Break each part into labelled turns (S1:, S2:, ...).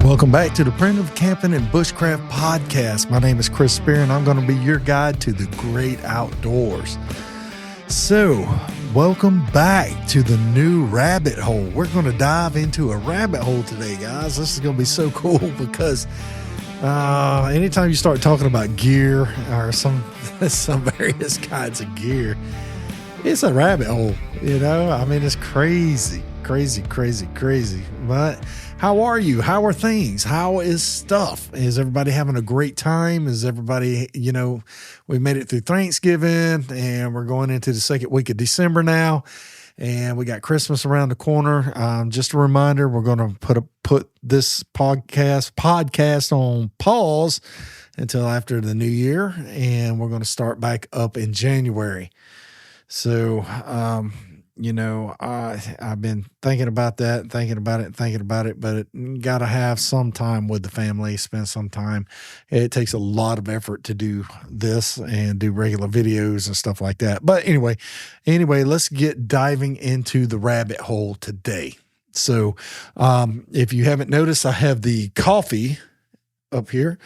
S1: Welcome back to the Primitive Camping and Bushcraft podcast. My name is Chris Spear, and I'm going to be your guide to the great outdoors. So, welcome back to the new rabbit hole. We're going to dive into a rabbit hole today, guys. This is going to be so cool because anytime you start talking about gear or some various kinds of gear, it's a rabbit hole, you know? I mean, it's crazy. But how are you? How are things? How is stuff? Is everybody having a great time? Is everybody, we made it through Thanksgiving and we're going into the second week of December now, and we got Christmas around the corner. Just a reminder, we're going to put this podcast on pause until after the new year, and we're going to start back up in January. So, I've been thinking about that, thinking about it, but you got to have some time with the family, spend some time. It takes a lot of effort to do this and do regular videos and stuff like that. But anyway, let's get diving into the rabbit hole today. So, if you haven't noticed, I have the coffee up here,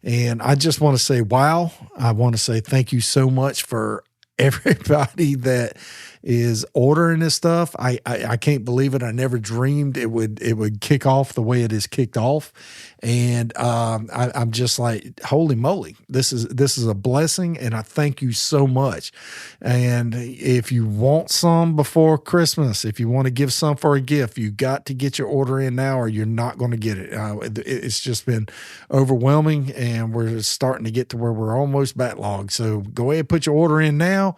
S1: and I just want to say, wow. I want to say thank you so much for everybody that is ordering this stuff. I can't believe it. I never dreamed it would kick off the way it is kicked off. And I'm just like, holy moly, this is a blessing, and I thank you so much. And if you want some before Christmas, if you want to give some for a gift, you got to get your order in now or you're not going to get it. It's just been overwhelming, and we're starting to get to where we're almost backlogged. So go ahead and put your order in now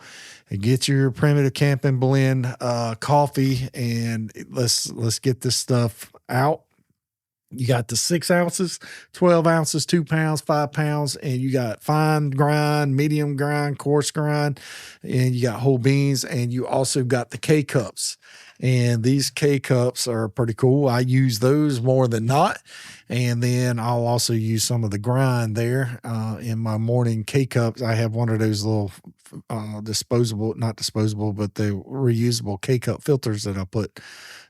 S1: and get your Primitive Camping Blend coffee, and let's get this stuff out. You got the 6 ounces, 12 ounces, 2 pounds, 5 pounds, and you got fine grind, medium grind, coarse grind, and you got whole beans, and you also got the K-Cups. And these K-Cups are pretty cool. I use those more than not. And then I'll also use some of the grind there in my morning K-Cups. I have one of those little not disposable, but the reusable K-Cup filters that I put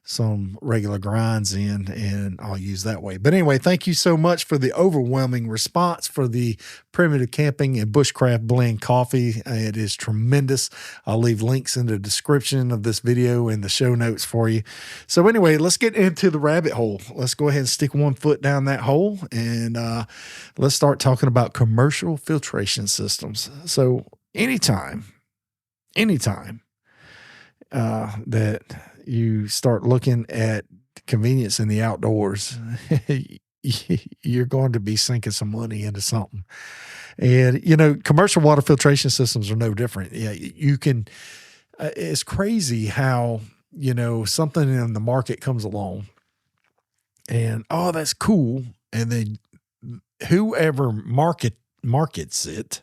S1: some regular grinds in, and I'll use that way. But anyway, thank you so much for the overwhelming response for the Primitive Camping and Bushcraft Blend coffee. It is tremendous. I'll leave links in the description of this video and the show notes for you. So anyway, let's get into the rabbit hole. Let's go ahead and stick one foot down that hole, and let's start talking about commercial filtration systems. So anytime that you start looking at convenience in the outdoors, you're going to be sinking some money into something. And, commercial water filtration systems are no different. Yeah, you can, it's crazy how, something in the market comes along and, oh, that's cool. And then whoever markets it,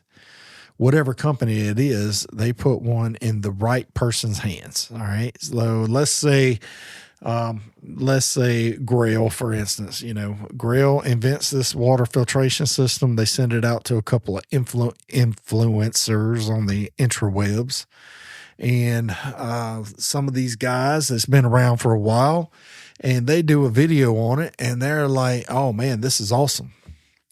S1: whatever company it is, they put one in the right person's hands. All right. So let's say Grail, for instance. Grail invents this water filtration system. They send it out to a couple of influencers on the intrawebs. And some of these guys that's been around for a while, and they do a video on it, and they're like, oh man, this is awesome.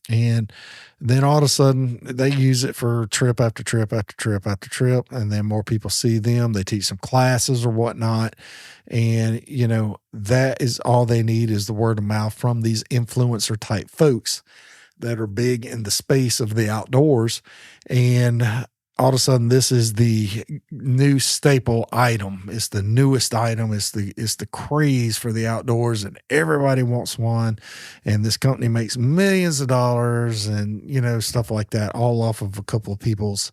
S1: And then all of a sudden they use it for trip after trip after trip after trip. And then more people see them. They teach some classes or whatnot. And, that is all they need is the word of mouth from these influencer type folks that are big in the space of the outdoors. And all of a sudden, this is the new staple item. It's the newest item. It's the craze for the outdoors, and everybody wants one. And this company makes millions of dollars, and stuff like that, all off of a couple of people's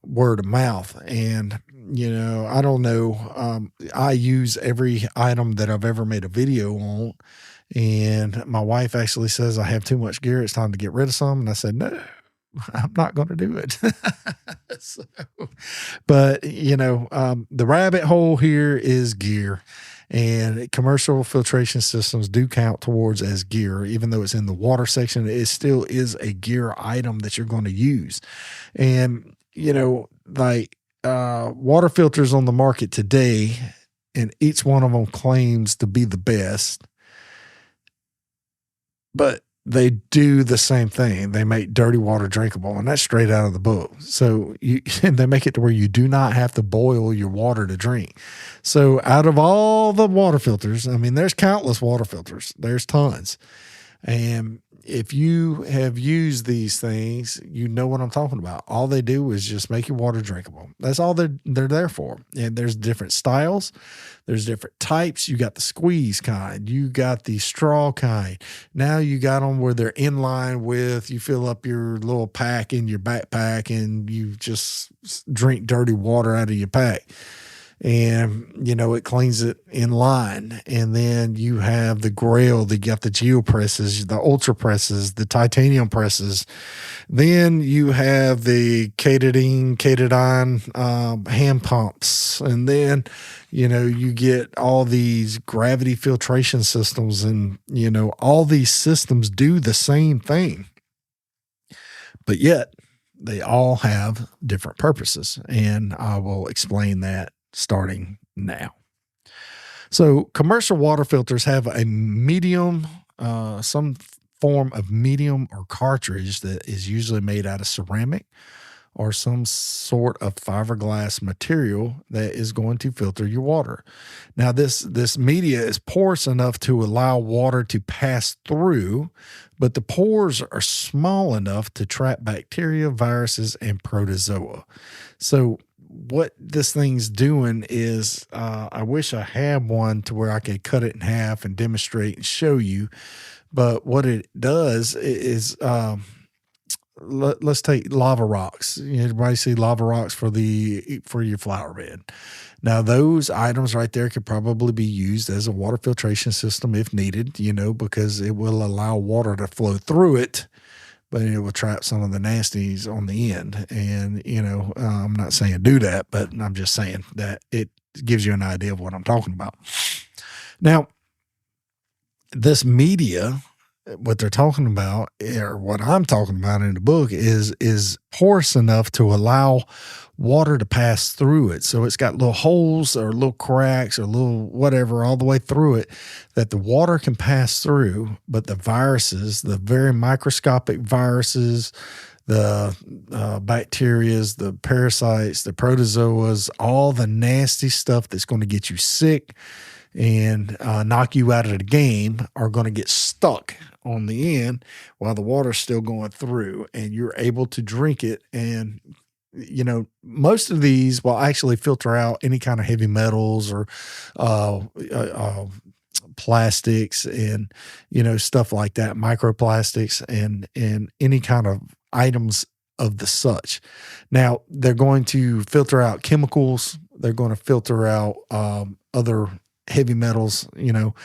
S1: word of mouth. And I don't know. I use every item that I've ever made a video on. And my wife actually says I have too much gear. It's time to get rid of some. And I said, no, I'm not going to do it. But the rabbit hole here is gear, and commercial filtration systems do count towards as gear. Even though it's in the water section, it still is a gear item that you're going to use. And, water filters on the market today, and each one of them claims to be the best. but they do the same thing. They make dirty water drinkable, and that's straight out of the book. So you and they make it to where you do not have to boil your water to drink. So out of all the water filters, I mean, there's countless water filters. There's tons. And if you have used these things, you know what I'm talking about. All they do is just make your water drinkable. That's all they're there for. And there's different styles. There's different types. You got the squeeze kind. You got the straw kind. Now you got them where they're in line with, you fill up your little pack in your backpack and you just drink dirty water out of your pack. And, you know, it cleans it in line. And then you have the Grail, you got the GeoPresses, the Ultra presses, the titanium presses. Then you have the Katadyn hand pumps. And then, you know, you get all these gravity filtration systems, and, you know, all these systems do the same thing. But yet they all have different purposes. And I will explain that starting now. So commercial water filters have a medium, some form of medium or cartridge that is usually made out of ceramic or some sort of fiberglass material that is going to filter your water. Now, this media is porous enough to allow water to pass through, but the pores are small enough to trap bacteria, viruses, and protozoa. So what this thing's doing is, I wish I had one to where I could cut it in half and demonstrate and show you. But what it does is, let's take lava rocks. Everybody see lava rocks for your flower bed. Now, those items right there could probably be used as a water filtration system if needed, you know, because it will allow water to flow through it, but it will trap some of the nasties on the end. And, you know, I'm not saying do that, but I'm just saying that it gives you an idea of what I'm talking about. Now, this media, what they're talking about, or what I'm talking about in the book, is porous enough to allow water to pass through it. So it's got little holes or little cracks or little whatever all the way through it that the water can pass through, but the viruses, the very microscopic viruses, the bacterias, the parasites, the protozoas, all the nasty stuff that's going to get you sick and knock you out of the game are going to get stuck on the end while the water's still going through, and you're able to drink it. And, you know, most of these will actually filter out any kind of heavy metals or plastics and, you know, stuff like that, microplastics and any kind of items of the such. Now, they're going to filter out chemicals. They're going to filter out other heavy metals, you know,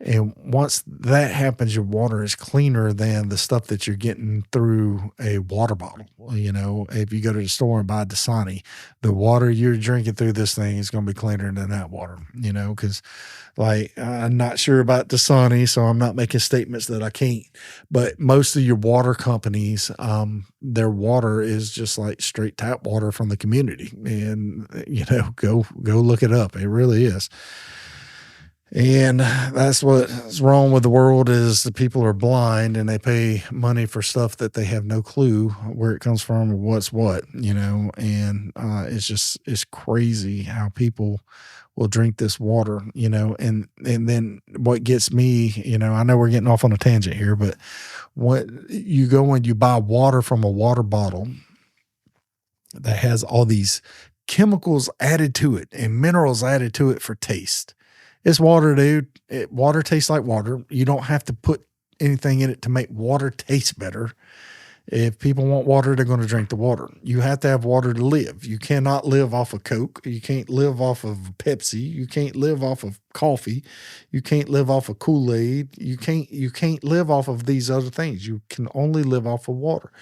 S1: and once that happens, your water is cleaner than the stuff that you're getting through a water bottle. You know, if you go to the store and buy Dasani, the water you're drinking through this thing is going to be cleaner than that water, you know, because like I'm not sure about Dasani, so I'm not making statements that I can't, but most of your water companies, their water is just like straight tap water from the community. And, you know, go look it up. It really is. And that's what's wrong with the world is the people are blind and they pay money for stuff that they have no clue where it comes from or what's what, you know, and it's crazy how people will drink this water, you know, and then what gets me, you know, I know we're getting off on a tangent here, but what you go and you buy water from a water bottle that has all these chemicals added to it and minerals added to it for taste. It's water, dude. Water tastes like water. You don't have to put anything in it to make water taste better. If people want water, they're going to drink the water. You have to have water to live. You cannot live off of Coke. You can't live off of Pepsi. You can't live off of coffee. You can't live off of Kool-Aid. You can't live off of these other things. You can only live off of water.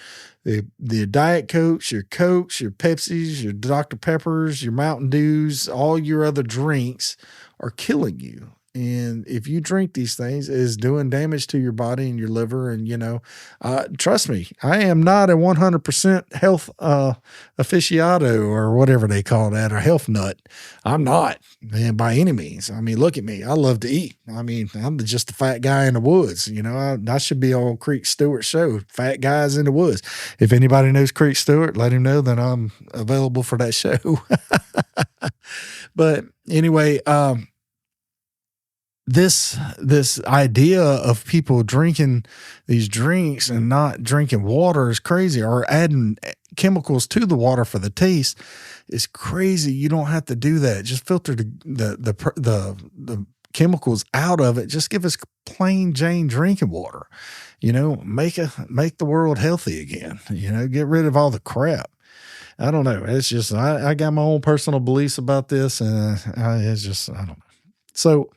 S1: The Diet Cokes, your Pepsis, your Dr. Peppers, your Mountain Dews, all your other drinks are killing you. And if you drink these things, it is doing damage to your body and your liver. And, trust me, I am not a 100% health aficionado or whatever they call that, or health nut. I'm not, man, by any means. I mean, look at me. I love to eat. I mean, I'm just a fat guy in the woods. I should be on Creek Stewart show, Fat Guys in the Woods. If anybody knows Creek Stewart, let him know that I'm available for that show. But anyway, this idea of people drinking these drinks and not drinking water is crazy, or adding chemicals to the water for the taste is crazy. You don't have to do that. Just filter the chemicals out of it. Just give us plain Jane drinking water. Make the world healthy again. Get rid of all the crap. I don't know. It's just I got my own personal beliefs about this, and I don't know. So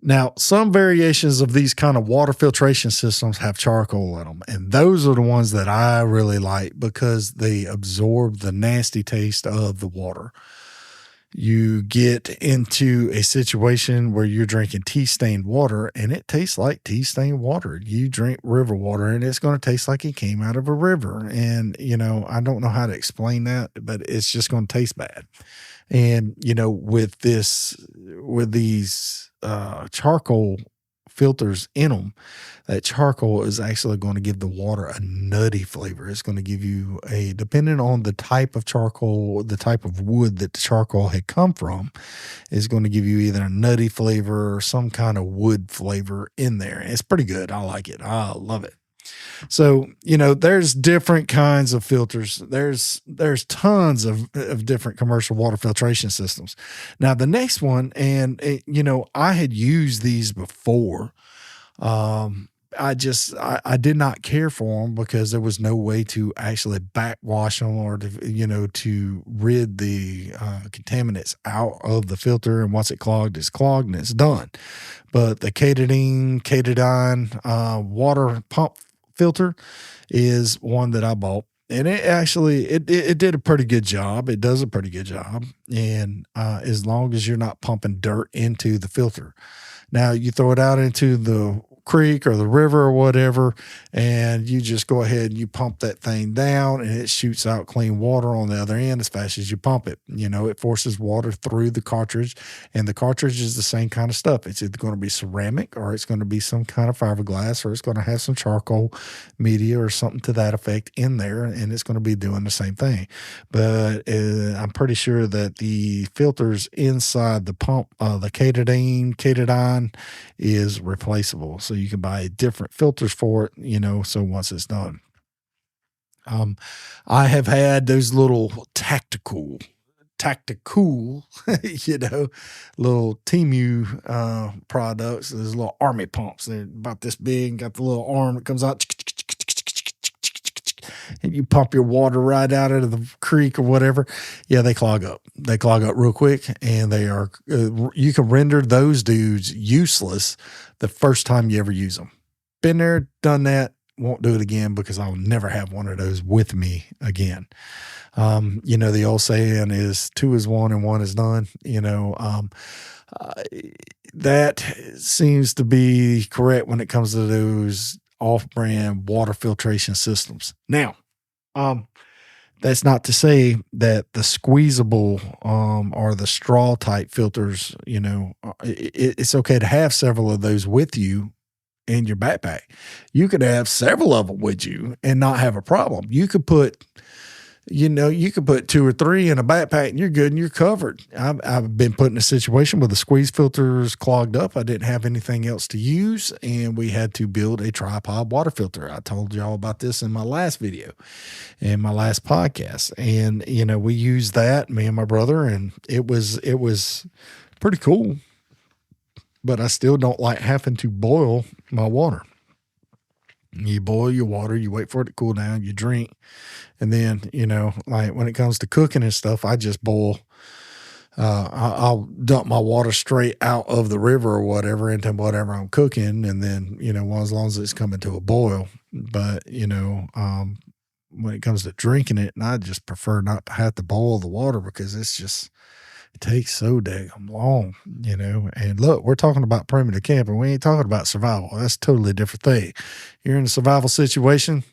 S1: now, some variations of these kind of water filtration systems have charcoal in them, and those are the ones that I really like because they absorb the nasty taste of the water. You get into a situation where you're drinking tea-stained water, and it tastes like tea-stained water. You drink river water, and it's going to taste like it came out of a river. And, I don't know how to explain that, but it's just going to taste bad. And, with these charcoal filters in them, that charcoal is actually going to give the water a nutty flavor. It's going to give you depending on the type of charcoal, the type of wood that the charcoal had come from, is going to give you either a nutty flavor or some kind of wood flavor in there. It's pretty good. I like it. I love it. So, there's different kinds of filters. There's tons of different commercial water filtration systems. Now, the next one, and I had used these before. I did not care for them because there was no way to actually backwash them or to rid the contaminants out of the filter. And once it's clogged and it's done. But the Katadyn water pump filter is one that I bought, and it actually it did a pretty good job. It does a pretty good job, and as long as you're not pumping dirt into the filter. Now you throw it out into the creek or the river or whatever, and you just go ahead and you pump that thing down, and it shoots out clean water on the other end as fast as you pump it. It forces water through the cartridge, and the cartridge is the same kind of stuff. It's either going to be ceramic, or it's going to be some kind of fiberglass, or it's going to have some charcoal media or something to that effect in there, and it's going to be doing the same thing. But I'm pretty sure that the filters inside the pump, the Katadyn is replaceable. So you can buy different filters for it, so once it's done. I have had those little tactical, little Temu products. Those little army pumps. They're about this big, got the little arm that comes out, and you pump your water right out of the creek or whatever. Yeah, they clog up. They clog up real quick, and they are, you can render those dudes useless the first time you ever use them. Been there, done that, won't do it again because I'll never have one of those with me again. The old saying is 2 is 1 and 1 is none. That seems to be correct when it comes to those off-brand water filtration systems. Now, that's not to say that the squeezable or the straw type filters, it's okay to have several of those with you in your backpack. You could have several of them with you and not have a problem. You could put 2 or 3 in a backpack and you're good and you're covered. I've been put in a situation where the squeeze filters clogged up. I didn't have anything else to use, and we had to build a tripod water filter. I told y'all about this in my last video, in my last podcast. And, we used that, me and my brother, and it was pretty cool. But I still don't like having to boil my water. You boil your water, you wait for it to cool down, you drink. And then, like when it comes to cooking and stuff, I just boil. I'll dump my water straight out of the river or whatever into whatever I'm cooking. And then, as long as it's coming to a boil. But, when it comes to drinking it, and I just prefer not to have to boil the water because it's just It takes so damn long, you know. And look, we're talking about primitive camping. We ain't talking about survival. That's a totally different thing. You're in a survival situation,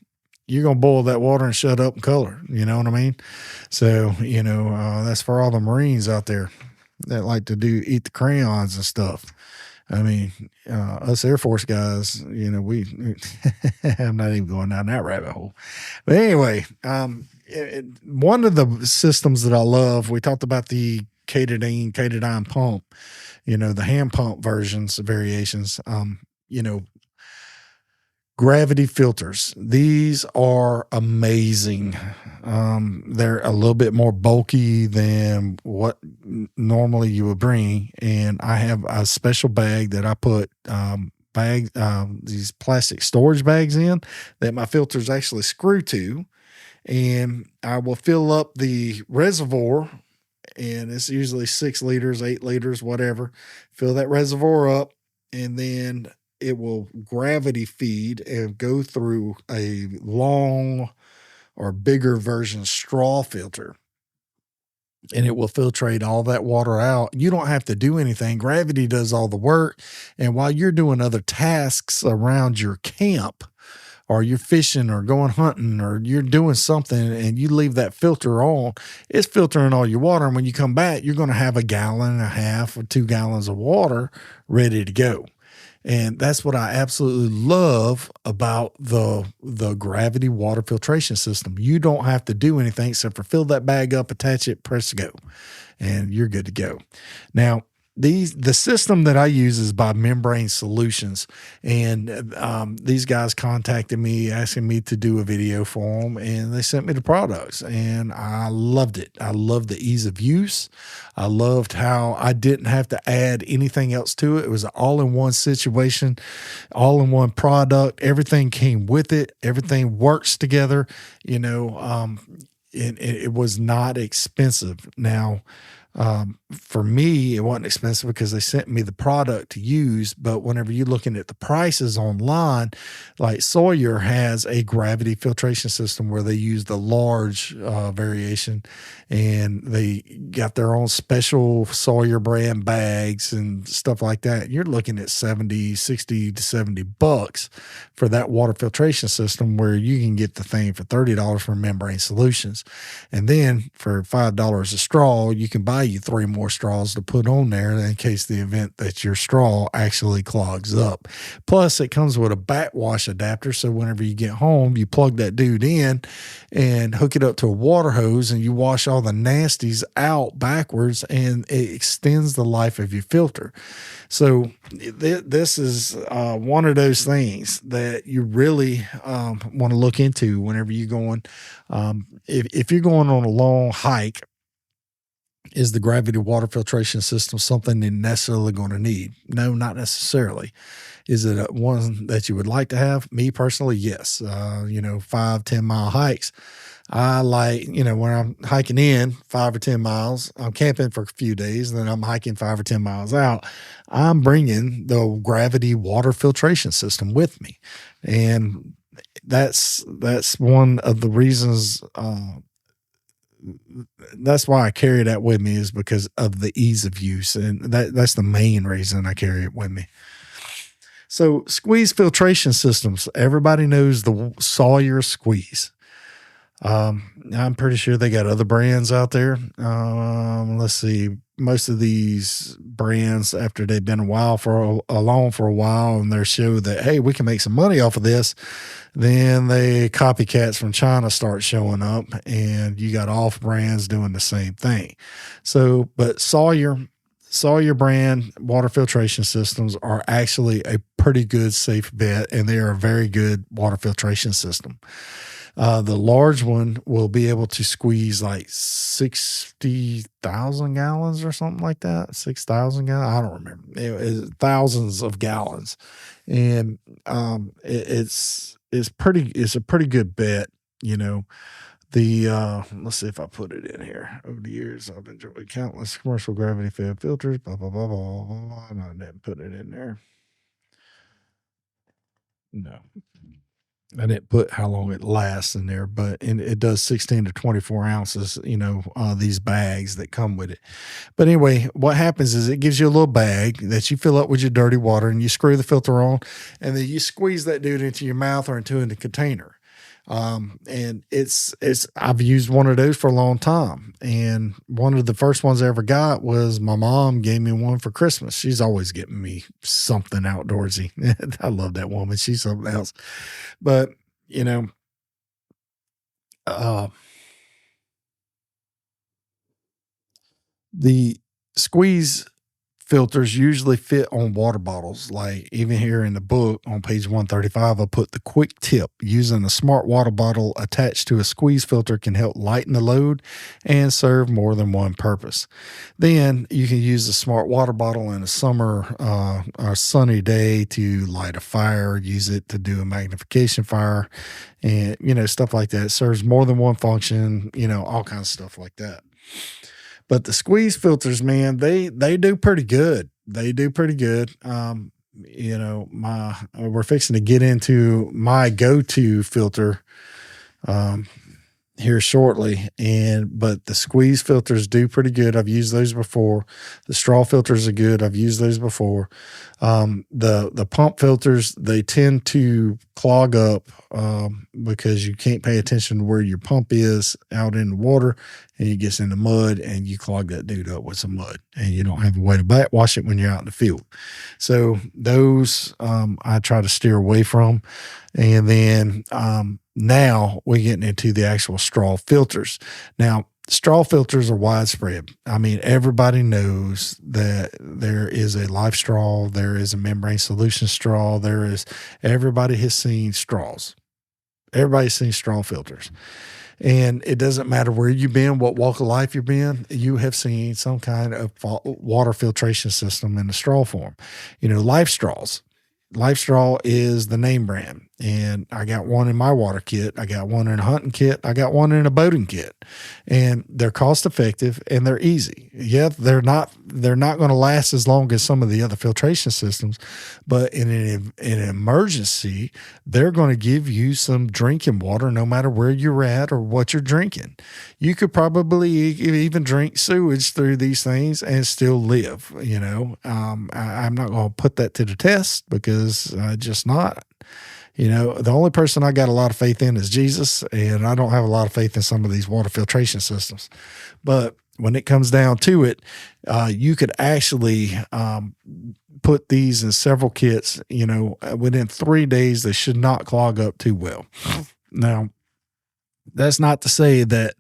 S1: you're gonna boil that water and shut up and color. You know what I mean? So, you know, that's for all the Marines out there that like to do eat the crayons and stuff. I mean, us Air Force guys, you know, I'm not even going down that rabbit hole. But anyway, one of the systems that I love, we talked about the Katadyn pump, you know, the hand pump versions, variations, you know, gravity filters. These are amazing. They're a little bit more bulky than what normally you would bring. And I have a special bag that I put these plastic storage bags in that my filters actually screw to. And I will fill up the reservoir, and it's usually 6 liters, 8 liters, whatever. Fill that reservoir up, and then it will gravity feed and go through a long or bigger version straw filter, and it will filtrate all that water out. You don't have to do anything. Gravity does all the work. And while you're doing other tasks around your camp, or you're fishing or going hunting or you're doing something and you leave that filter on, it's filtering all your water. And when you come back, you're going to have 1.5 gallons or 2 gallons of water ready to go. And that's what I absolutely love about the gravity water filtration system. You don't have to do anything except for fill that bag up, attach it, press go, and you're good to go. Now, the system that I use is by Membrane Solutions, and these guys contacted me asking me to do a video for them, and they sent me the products, and I loved it. I loved the ease of use. I loved how I didn't have to add anything else to it. It was an all-in-one situation, all-in-one product. Everything came with it. Everything works together. You know, it was not expensive. Now, for me, it wasn't expensive because they sent me the product to use. But whenever you're looking at the prices online, like Sawyer has a gravity filtration system where they use the large variation, and they got their own special Sawyer brand bags and stuff like that. You're looking at 60 to $70 for that water filtration system, where you can get the thing for $30 from Membrane Solutions. And then for $5 a straw, you can buy you 3 more straws to put on there in case the event that your straw actually clogs up. Plus, it comes with a backwash adapter, so whenever you get home, you plug that dude in and hook it up to a water hose, and you wash all the nasties out backwards, and it extends the life of your filter. So this is one of those things that you really want to look into whenever you're going. If you're going on a long hike, is the gravity water filtration system something you're necessarily going to need? No, not necessarily. Is it one that you would like to have? Me personally, yes. 5-10 mile hikes. I like, when I'm hiking in 5 or 10 miles, I'm camping for a few days, then I'm hiking 5 or 10 miles out. I'm bringing the gravity water filtration system with me. And that's one of the reasons, that's why I carry that with me, is because of the ease of use. And that's the main reason I carry it with me. So squeeze filtration systems. Everybody knows the Sawyer squeeze. I'm pretty sure they got other brands out there. Let's see. Most of these brands, after they've been along for a while, and they show that, hey, we can make some money off of this, then the copycats from China start showing up, and you got off brands doing the same thing. So, but Sawyer brand water filtration systems are actually a pretty good safe bet, and they are a very good water filtration system. The large one will be able to squeeze like 60,000 gallons or something like that. 6,000 gallons. I don't remember. It's thousands of gallons. And it's a pretty good bet, let's see if I put it in here. Over the years, I've enjoyed countless commercial gravity fed filters, blah, blah, blah, blah, blah. No, I didn't put it in there. No. I didn't put how long it lasts in there, but it does 16 to 24 ounces, these bags that come with it. But anyway, what happens is it gives you a little bag that you fill up with your dirty water and you screw the filter on, and then you squeeze that dude into your mouth or into a container. And I've used one of those for a long time. And one of the first ones I ever got was my mom gave me one for Christmas. She's always getting me something outdoorsy. I love that woman. She's something else. But, you know, uh, the squeeze filters usually fit on water bottles. Like even here in the book on page 135, I put the quick tip: using a smart water bottle attached to a squeeze filter can help lighten the load and serve more than one purpose. Then you can use a smart water bottle in a summer or sunny day to light a fire, use it to do a magnification fire, and stuff like that. It serves more than one function, all kinds of stuff like that. But the squeeze filters, man, they do pretty good. They do pretty good. My we're fixing to get into my go-to filter here shortly, but the squeeze filters do pretty good. I've used those before. The straw filters are good. I've used those before. The pump filters, they tend to clog up because you can't pay attention to where your pump is out in the water, and it gets in the mud and you clog that dude up with some mud, and you don't have a way to backwash it when you're out in the field. So those I try to steer away from. And then now we're getting into the actual straw filters. Now, straw filters are widespread. I mean, everybody knows that there is a life straw, there is a membrane solution straw, everybody has seen straws. Everybody's seen straw filters. And it doesn't matter where you've been, what walk of life you've been, you have seen some kind of water filtration system in the straw form. Life straws. Life Straw is the name brand, and I got one in my water kit. I got one in a hunting kit. I got one in a boating kit, and they're cost effective and they're easy. Yeah, they're not going to last as long as some of the other filtration systems, but in an emergency, they're going to give you some drinking water no matter where you're at or what you're drinking. You could probably even drink sewage through these things and still live. I'm not going to put that to the test because just not. The only person I got a lot of faith in is Jesus, and I don't have a lot of faith in some of these water filtration systems. But when it comes down to it, you could actually put these in several kits. Within 3 days, they should not clog up too well. Now, that's not to say that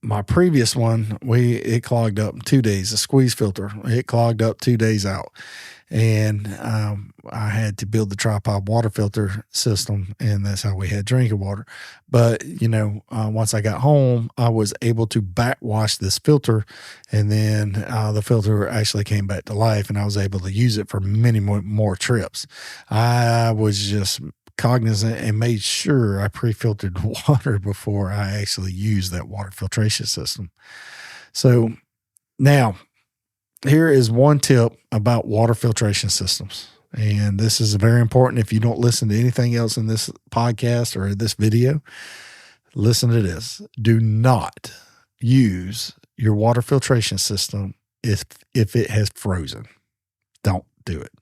S1: my previous one, it clogged up in 2 days. The squeeze filter, it clogged up 2 days out. And I had to build the tripod water filter system, and that's how we had drinking water. But, once I got home, I was able to backwash this filter, and then the filter actually came back to life, and I was able to use it for many more trips. I was just cognizant and made sure I pre-filtered water before I actually used that water filtration system. So now, here is one tip about water filtration systems. And this is very important. If you don't listen to anything else in this podcast or this video, listen to this. Do not use your water filtration system if it has frozen. Don't do it.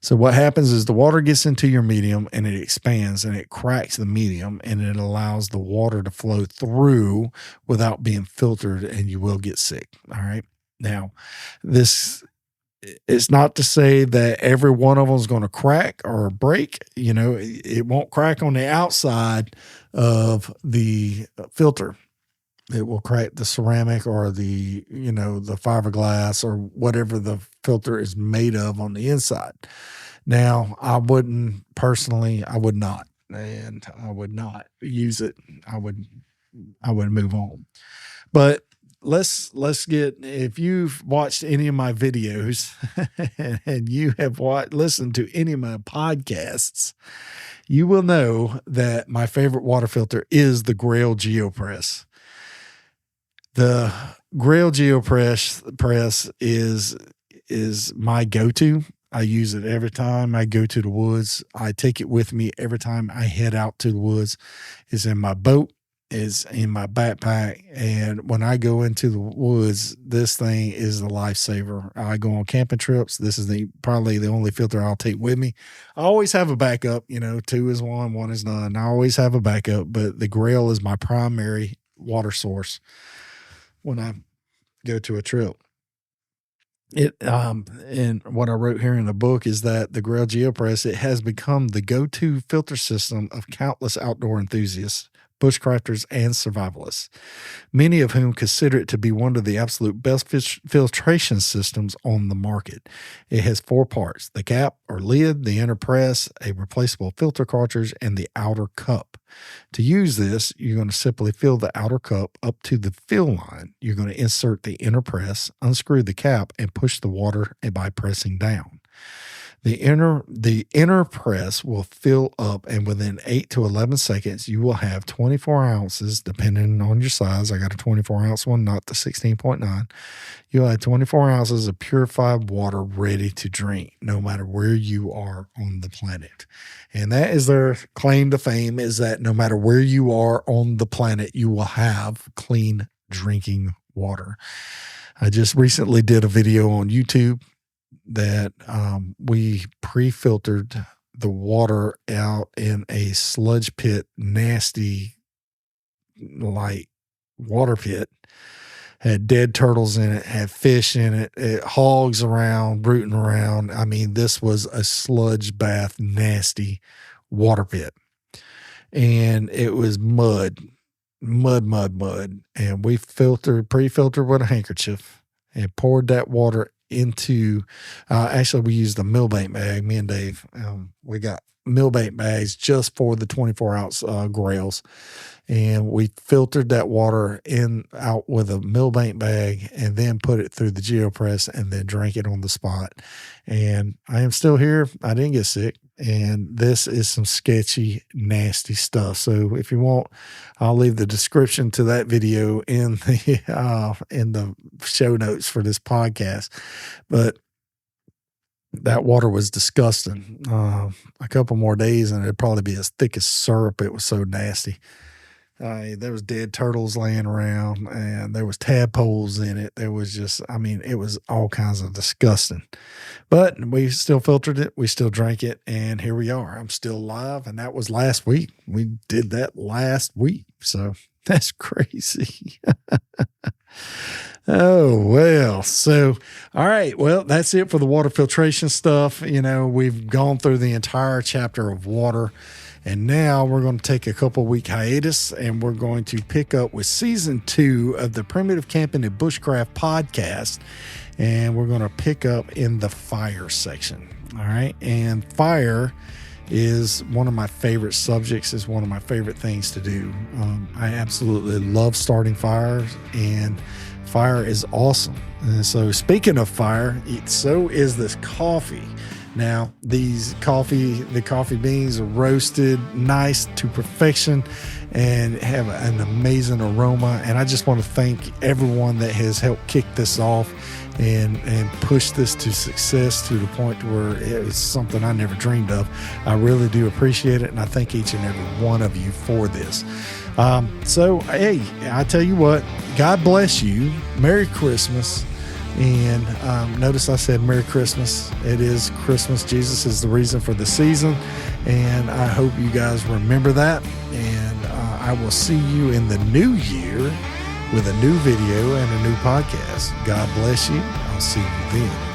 S1: So what happens is the water gets into your medium and it expands and it cracks the medium, and it allows the water to flow through without being filtered, and you will get sick. All right. Now, this is not to say that every one of them is going to crack or break. It won't crack on the outside of the filter. It will crack the ceramic or the fiberglass or whatever the filter is made of on the inside. Now, I would not, and I would not use it. I would move on. But let's get, if you've watched any of my videos and you have listened to any of my podcasts, you will know that my favorite water filter is the Grail GeoPress. The Grail GeoPress is my go-to. I use it every time I go to the woods. I take it with me every time I head out to the woods. It's in my boat, it's in my backpack. And when I go into the woods, this thing is the lifesaver. I go on camping trips. This is probably the only filter I'll take with me. I always have a backup, 2 is one is none. I always have a backup, but the Grail is my primary water source when I go to a trip. And what I wrote here in the book is that the Grail GeoPress, it has become the go-to filter system of countless outdoor enthusiasts, bushcrafters, and survivalists, many of whom consider it to be one of the absolute best filtration systems on the market. It has 4 parts: the cap or lid, the inner press, a replaceable filter cartridge, and the outer cup. To use this, you're going to simply fill the outer cup up to the fill line. You're going to insert the inner press, unscrew the cap, and push the water by pressing down. The inner press will fill up, and within 8 to 11 seconds, you will have 24 ounces, depending on your size. I got a 24-ounce one, not the 16.9. You'll have 24 ounces of purified water ready to drink, no matter where you are on the planet. And that is their claim to fame, is that no matter where you are on the planet, you will have clean drinking water. I just recently did a video on YouTube that we pre-filtered the water out in a sludge pit, nasty, like water pit. Had dead turtles in it, had fish in it, hogs around, rooting around. I mean, this was a sludge bath, nasty water pit. And it was mud. And we pre-filtered with a handkerchief and poured that water into, actually we used a millbank bag, me and Dave. We got millbank bags just for the 24-ounce Grails. And we filtered that water out with a millbank bag and then put it through the GeoPress and then drank it on the spot. And I am still here. I didn't get sick. And this is some sketchy, nasty stuff. So if you want, I'll leave the description to that video in the show notes for this podcast. But that water was disgusting. A couple more days and it'd probably be as thick as syrup. It was so nasty. There was dead turtles laying around and there was tadpoles in it. There was just, it was all kinds of disgusting. But we still filtered it. We still drank it. And here we are. I'm still alive. And that was last week. We did that last week. So that's crazy. Oh, well. So, all right. Well, that's it for the water filtration stuff. We've gone through the entire chapter of water. And now we're going to take a couple-week hiatus, and we're going to pick up with season 2 of the Primitive Camping and Bushcraft podcast. And we're going to pick up in the fire section. All right. And fire is one of my favorite subjects, is one of my favorite things to do. I absolutely love starting fires, and fire is awesome. And so speaking of fire, so is this coffee. Now, the coffee beans are roasted nice to perfection and have an amazing aroma. And I just want to thank everyone that has helped kick this off and push this to success to the point where it's something I never dreamed of. I really do appreciate it, and I thank each and every one of you for this. So, hey, I tell you what, God bless you. Merry Christmas. And notice I said Merry Christmas. It is Christmas. Jesus is the reason for the season. And I hope you guys remember that. And I will see you in the new year with a new video and a new podcast. God bless you. I'll see you then.